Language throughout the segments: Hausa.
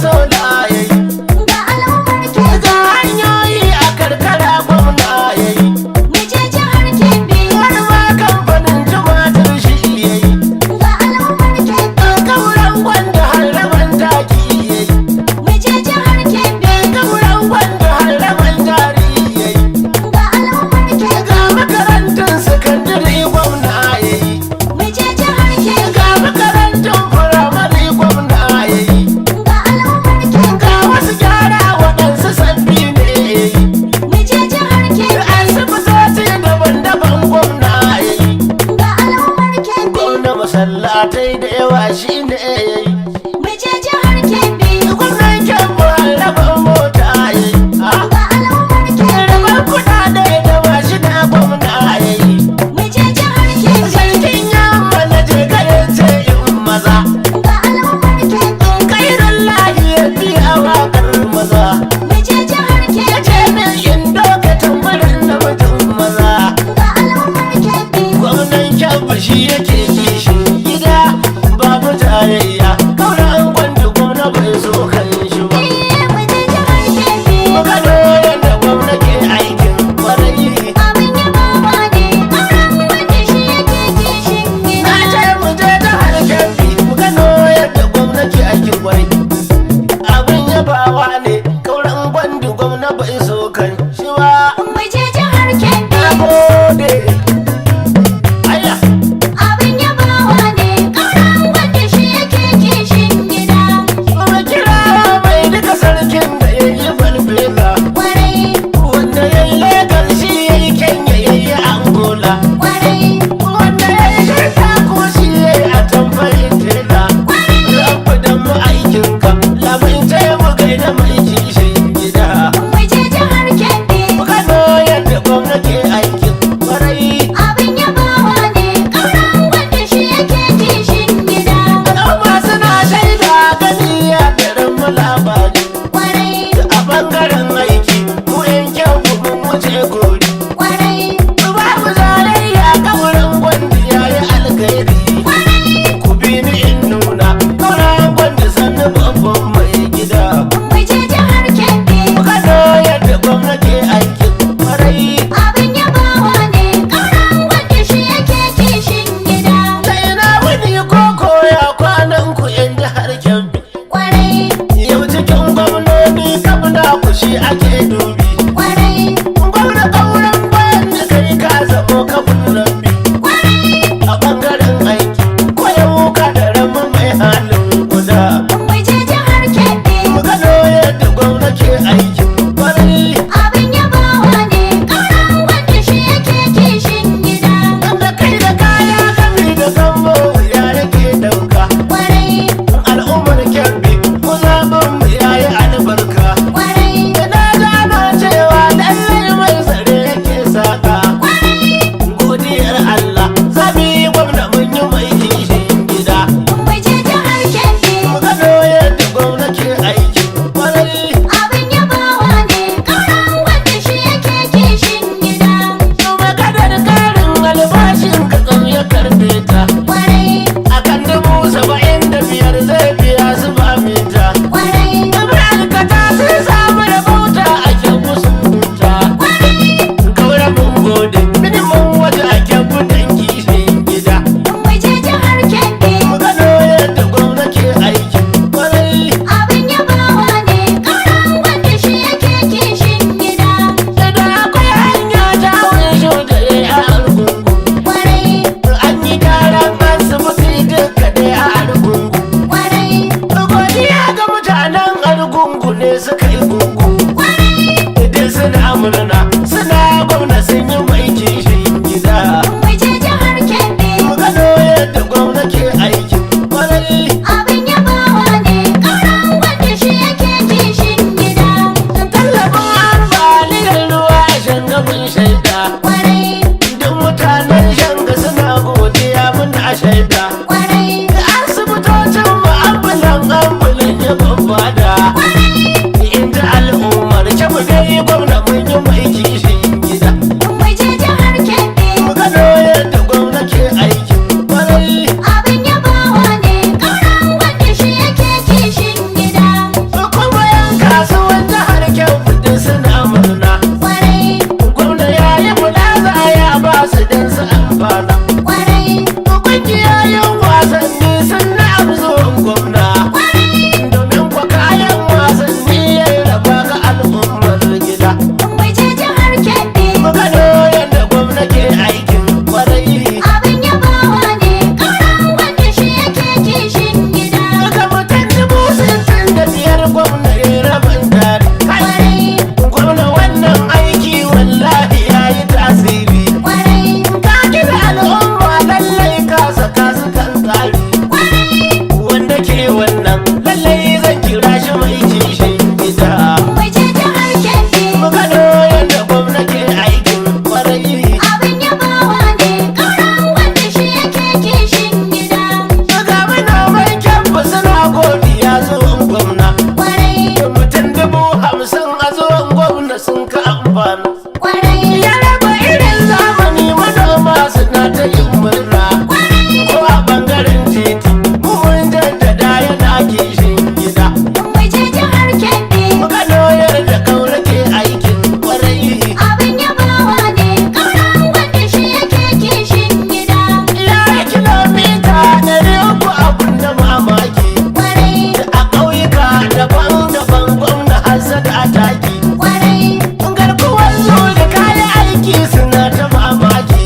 sola yayi, ga al'ummar ga Kebbi. hanyoyi a karkara gwamna yayi, Mu je jihar Kebbi. har ma kamfanin tumatir shi yayi, Ga al'ummar Kebbi. kauran gwanda har raban taki yayi, Mu je jihar Kebbi. kauran gwanda har raban jari yayi, Ga al'ummar Kebbi. ga makarantun sakandare gwamna yayi, Mu je jihar Kebbi. ga makarantun firamare gwamna yayi, Ga al'ummar Kebbi. ga wasu gyara waɗansu sabbi ne yayi, Mu je jihar Kebbi. asibitoci daban-daban gwamna yayi, Ga al'ummar Kebbi. gwamna masallatai da yawa shi ne yayi, Mu je jihar Kebbi. gwamnan Kebbi rabon mota yayi, Ga al'ummar Kebbi. rabon kuɗaɗe da mashi na gwamna yayi, Mu je jihar Kebbi. sarkin yamma na je garin ce in maza, Ga al'ummar Kebbi. kairan lahi ya biya waƙar maza, Mu je jihar ya Kebbi. ce min in doka tambarin na mutum maza, Ga al'ummar Kebbi. gwamnan Kebbi shi yake kishin gida babu tarayya, kauran gwanda gwamna bai so kan shi ba. Mu je jihar Kebbi. Muka doyar da gwamna ke aikin kwarai. Abin yabawa ne, auren wanda shi yake kishin Na gida. ce mu je jihar Kebbi, muka doyar da gwamna ke aikin kwarai. Abin yabawa ne, kauran gwanda gwamna bai so kan shi ba. Mu je jihar Kebbi. Na gode. Aya, Abin yabawa ne, auren wanda shi yake kishin gida. kuma kira mai duka sarkin da ya yi falfela. Kwarai, Wanda ya yi Legas shi ya yi Kenya ya yi Angola. kwarai, Wanda ya yi shirka ko shi ya yi a tambayin tela. Rabu da mu aikinka, lamun taya mu gaida mai kishin gida. mu je jihar Kebbi. Muka doyar da gwamnati aikin kwarai. Abin yabawa ne, auren wanda shi yake kishin gida. Amma suna shaida gani ya garin mu labari. Kwarai, A ɓangaren aiki, mu yan kyau mun wuce gori. kwarai, Babu zarayya kauran gwanda ya yi alkhairi. Ku bi ni in nuna, kauran gwanda sannu babban mai gida. mu je jihar Kebbi. Muka doyar da gwamnati aikin kwarai. Abin yabawa ne, auren wanda shi yake kishin gida. Ta ina wuni koko ya kwanan ku yan jihar Kebbi. Kwarai, Yau cikin gwamnoni kabna ku shi ake dubi. kwarai, Gwamna kauran bayan da kai ka zamo kafin rabbi. A ɓangaren aiki, ko yau ka da rama mai halin guda. mu je jihar Kebbi. Muka doyar da gwamnati aikin kwarai. Abin yabawa ne, auren wanda shi yake kishin gida. Da kai da kaya gami da gambo ya rage dauka. Kwarai, Al'ummar Kebbi, mu zaɓin mu yayi albarka. kwarai, Da na gano cewa lallai mai tsare yake saka. Godiyar Allah, zabi gwamna mun yi mai kishin gida. mu je jihar Kebbi. Muka doyar da gwamnati aikin kwarai. Abin yabawa ne, auren wanda shi yake kishin gida. Kuma kadar karin albashin ka ya karbe ta. Kwarai, Akan 75,000 zai biya su ba mita. kwarai, Ma'aikata sun samu da bauta ake musu huta. Kaura mun gode, minimum waje ake budan kishin gida. mu je jihar Kebbi. Muka doyar da gwamnati aikin kwarai. Abin yabawa ne, auren wanda shi yake kishin gida. Da akwai hanya ta wuce da ya yi argungu. Kwarai, An yi gyaran asibiti duka da ya argungu. kwarai, Godiya ga mutanen argungu ne suka yi gungu. Idan suna murna, suna gwamna sun yi mai kishin gida. mu je jihar Kebbi. Muka doyar da gwamnati aikin kwarai. Abin yabawa ne, auren wanda shi yake kishin gida. Tallafin ambaliyar ruwa a shangabin shaida. Kwarai, Duk mutanen shanga suna godiya muna shaida. kwarai, Asibitocin mu ambulin ya babbada. Inda al'ummar Kebbi dai gwamna mun yi mai kishin gida. mu je jihar Kebbi. Muka doyar da gwamnati aikin kwarai. Abin yabawa ne, auren wanda shi yake kishin gida. rabin tari. kwarai, Gwamna wannan aiki wallahi ya yi tasiri. kwarai, Ka gina al'umma lallai ka saka su kan tsari. Wanda ke wannan lallai zan kira shi mai kishin gida. mu je jihar Kebbi. Mu gano yadda gwamna ke aikin kwarai. Abin yabawa ne, ƙauran wanda shi yake kishin gida. Ga manoman Kebbi suna godiya zuwan gwamna. Kwarai, Mutum 50,000 a zuwan gwamna sun ka amfana. kwarai, Ya raba irin zamani manoma suna ta yin murna. Ko a ɓangaren titi mun jaddada yana kishin gida. mu je jihar Kebbi. Mu gano yadda kaura ke aikin kwarai. Abin yabawa ne, ƙauran wanda shi yake kishin gida. Ya yi kilomita 300 abun da mamaki. Kwarai, A ƙauyuka daban-daban gwamna hassada a taki. kwarai, Garkuwar zo da kayan aiki suna ta mamaki.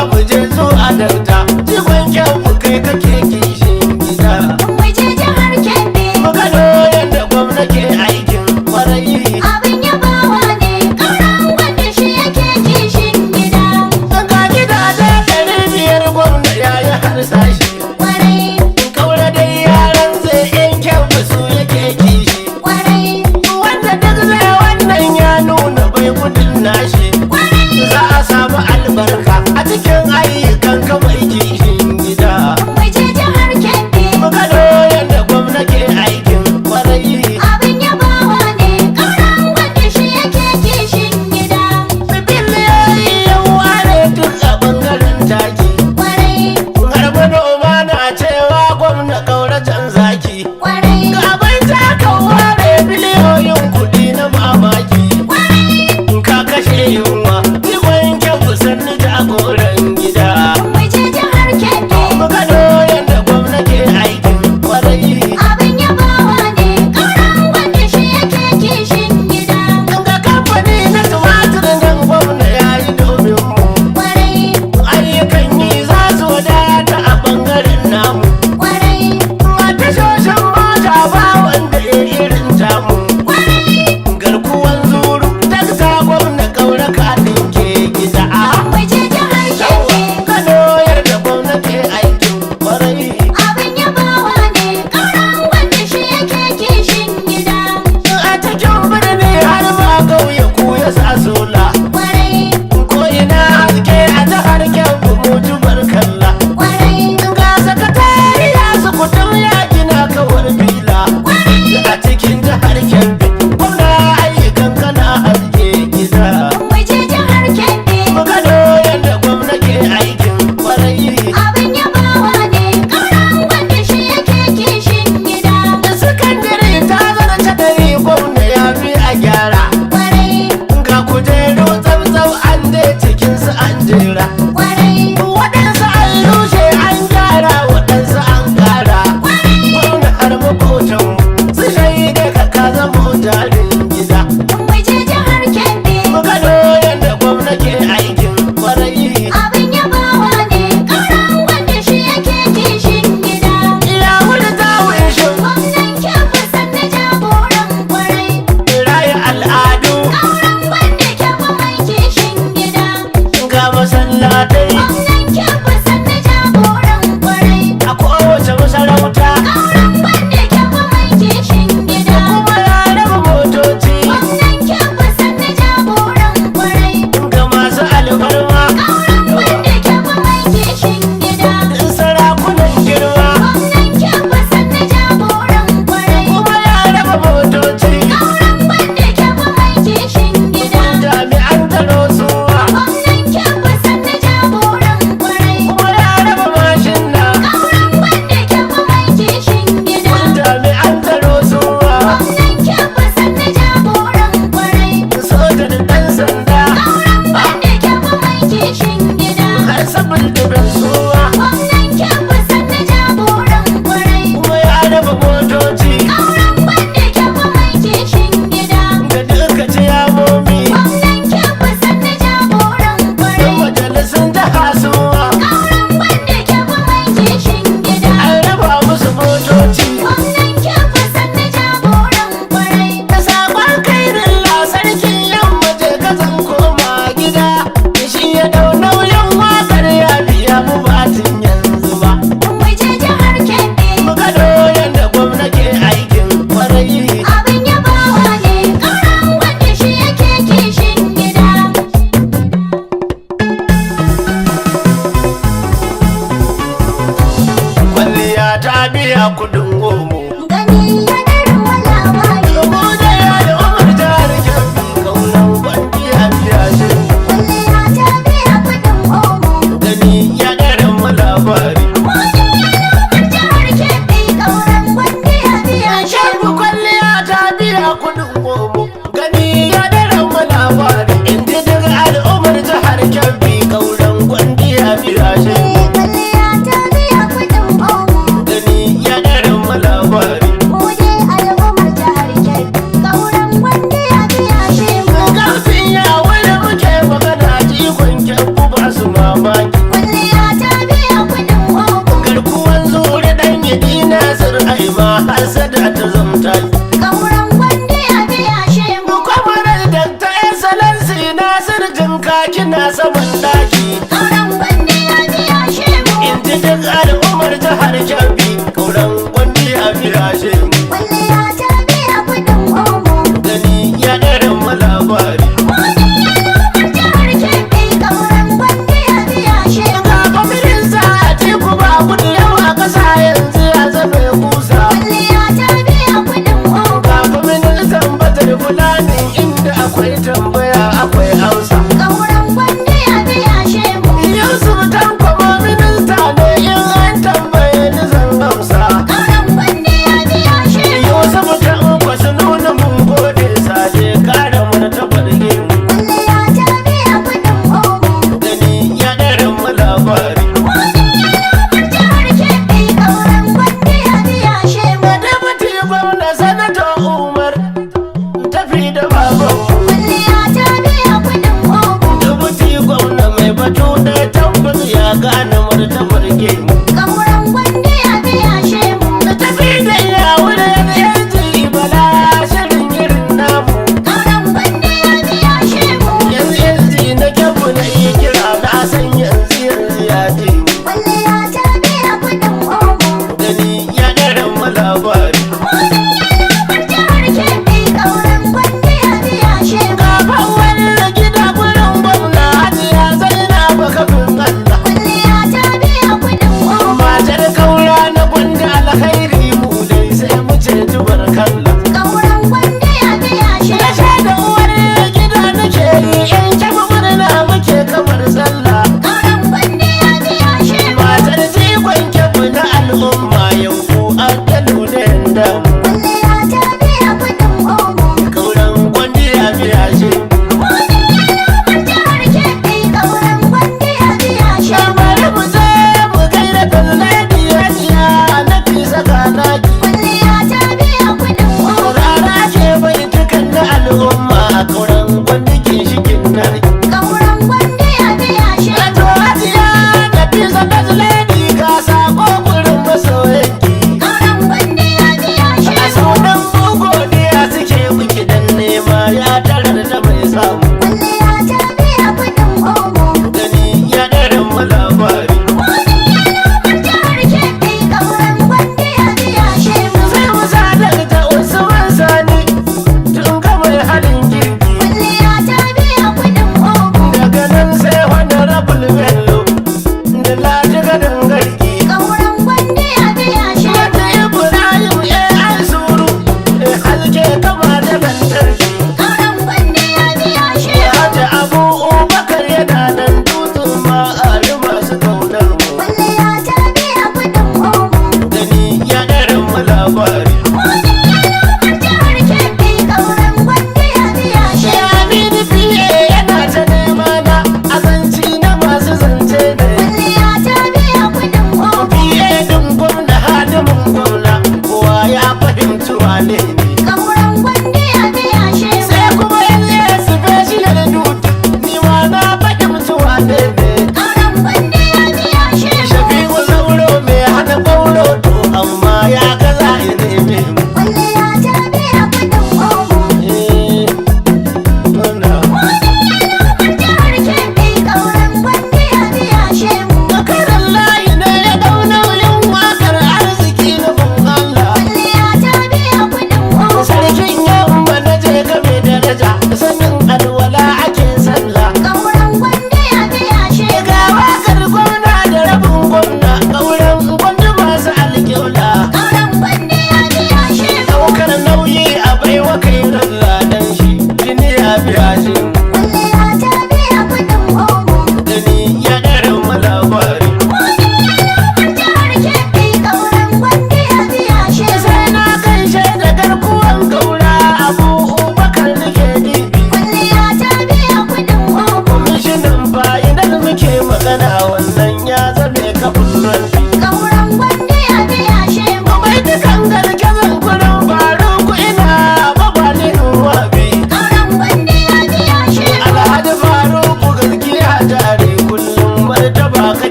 Abu je zuwa dauta jigon kyau kai kake kishin gida. mu je jihar Kebbi. Mu gano yadda gwamna ke aikin kwarai. Abin yabawa ne, ƙauran wanda shi yake kishin gida. Ga gidaje 500 gwamna ya yi harsashi. Kwarai, Kaura dai yaran zai yan kyau su yake kishi. kwarai, Wanda duk zai wannan ya nuna bai gudun nashi. Za a samu albarka a cikin ayyukan kamar kishin gida. mu je jihar Kebbi. Mu gano yadda gwamna ke aikin kwarai. Abin yabawa ne, ƙauran wanda shi yake kishin gida. Biliyoyi yan ware duk a ɓangaren taki. Kwarai, Har manoma na cewa gwamna ƙauracen zaki. kwarai, Gaban takan ware biliyoyin kuɗi na mamaki. Ka kashe yunwa, jigon kyau sannu jagoran gida. mu je jihar Kebbi. Mu gano yadda gwamna ke aikin kwarai. Abin yabawa ne, ƙauran wanda shi yake kishin gida. Ga kamfani na tumatir nan gwamna ya yi domin mu. Kwarai, Ayyukan yi za su wadata a ɓangaren namu. kwarai, A tashoshin mota ba wanda ya irin tamu. Garkuwan zuru dakta gwamna ƙaura katin ke gida. mu je jihar Kebbi. Kano yadda gwamna ke aikin kwarai. Abin yabawa ne, ƙauran wanda shi yake kishin gida. A cikin birni har ma ƙauye ku ya sa sola. Kwarai, Ko ina haske a jihar Kebbi mutu barkalla. kwarai, Ga sakatariya su kutum ya gina kawar bila. A cikin jihar Kebbi akwai tambaya akwai hausa. Ƙauren gwanda ya biya shemu. Yusuf Tanko ma minista ne in an tambaye ni zan amsa. Ƙauren gwanda ya biya shemu. Yusuf Tanko su nuna mun gode sade kare martabar gemu. Kwalliya ta biya kuɗin omo. Gani ya ɗarin mu labari. Jihar Kebbi ƙauren gwanda ya biya shemu. Deputy gwamna sanata Umar tafi da babanmu. Kwalliya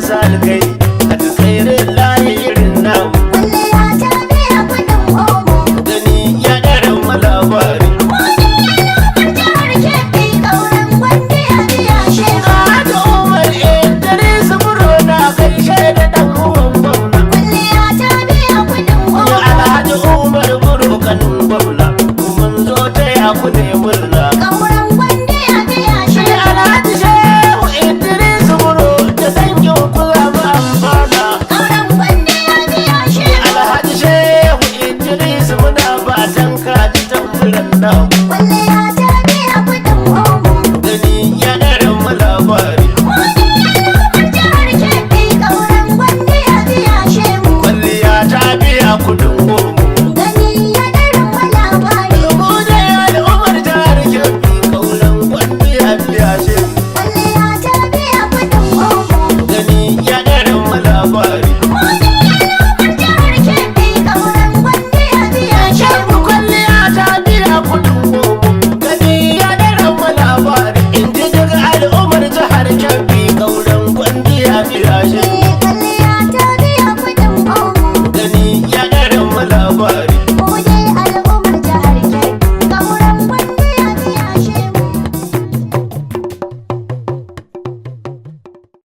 masu alkai